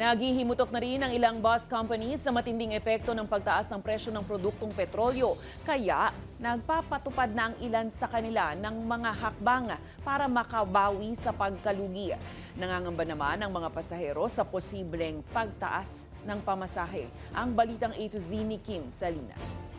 Naghihimutok na rin ang ilang bus companies sa matinding epekto ng pagtaas ng presyo ng produktong petrolyo. Kaya nagpapatupad na ang ilan sa kanila ng mga hakbang para makabawi sa pagkalugi. Nangangamba naman ang mga pasahero sa posibleng pagtaas ng pamasahe. Ang balitang A to Z ni Kim Salinas.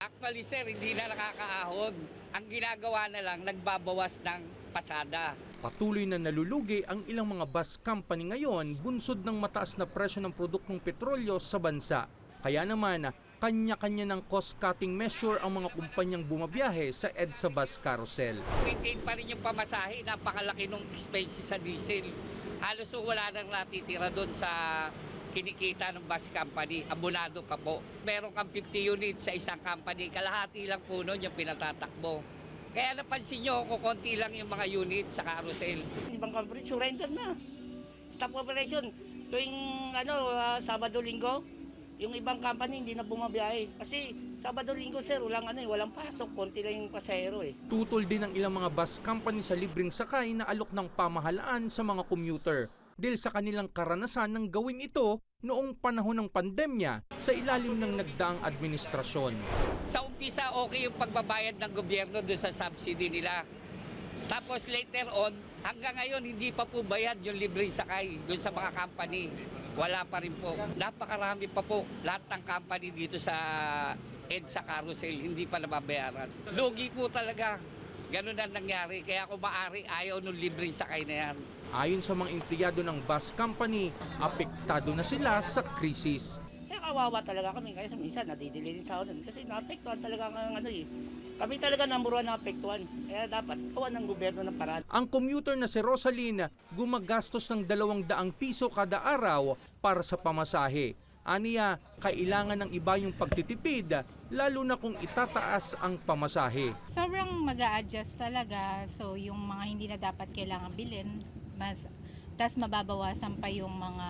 Actually sir, hindi na nakakaahon. Ang ginagawa na lang, nagbabawas ng pasada. Patuloy na nalulugi ang ilang mga bus company ngayon bunsod ng mataas na presyo ng produktong petrolyo sa bansa. Kaya naman, kanya-kanya ng cost-cutting measure ang mga kumpanyang bumabiyahe sa EDSA Bus Carousel. Maintain pa rin yung pamasahe, napakalaki ng expenses sa diesel. Halos wala nang natitira doon sa kinikita ng bus company, abonado pa po. Meron kang 50 units sa isang company, kalahati lang po nun yung pinatatakbo. Kaya napansin nyo, kukunti lang yung mga units sa carousel. Ibang company, surrender na. Stop operation. Tuwing Sabado-Linggo, yung ibang company hindi na bumabiyahe. Kasi Sabado-Linggo sir, walang pasok, konti lang yung pasahero eh. Tutol din ang ilang mga bus company sa libreng sakay na alok ng pamahalaan sa mga commuter dahil sa kanilang karanasan ng gawin ito noong panahon ng pandemya sa ilalim ng nagdaang administrasyon. Sa umpisa, okay yung pagbabayad ng gobyerno doon sa subsidy nila. Tapos later on, hanggang ngayon hindi pa po bayad yung libreng sakay doon sa mga company. Wala pa rin po. Napakarami pa po lahat ng company dito sa EDSA Carousel, hindi pa nababayaran. Lugi po talaga. Ganun ang nangyari. Kaya kung maaari, ayaw nung libreng sakay na yan. Ayon sa mga empleyado ng bus company, apektado na sila sa krisis. Kaya kawawa talaga kami, kaya minsan nadidili rin sa akin kasi naapektuhan talaga ng Kami talaga number 1 naapektuhan. Kaya dapat gawa ng gobyerno ng paraan. Ang commuter na si Rosaline gumagastos ng 200 piso kada araw para sa pamasahe. Aniya, kailangan ng iba yung pagtitipid, lalo na kung itataas ang pamasahe. Sobrang mag-a-adjust talaga. So yung mga hindi na dapat kailangan bilhin, tas mababawasan pa yung mga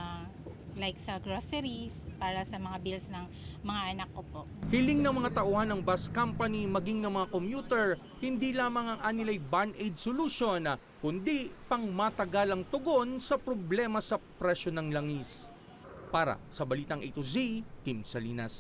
like sa groceries para sa mga bills ng mga anak ko po. Hiling ng mga tauhan ng bus company maging ng mga commuter, hindi lamang ang anilay band-aid solution, kundi pang matagalang tugon sa problema sa presyo ng langis. Para sa Balitang A to Z, Kim Salinas.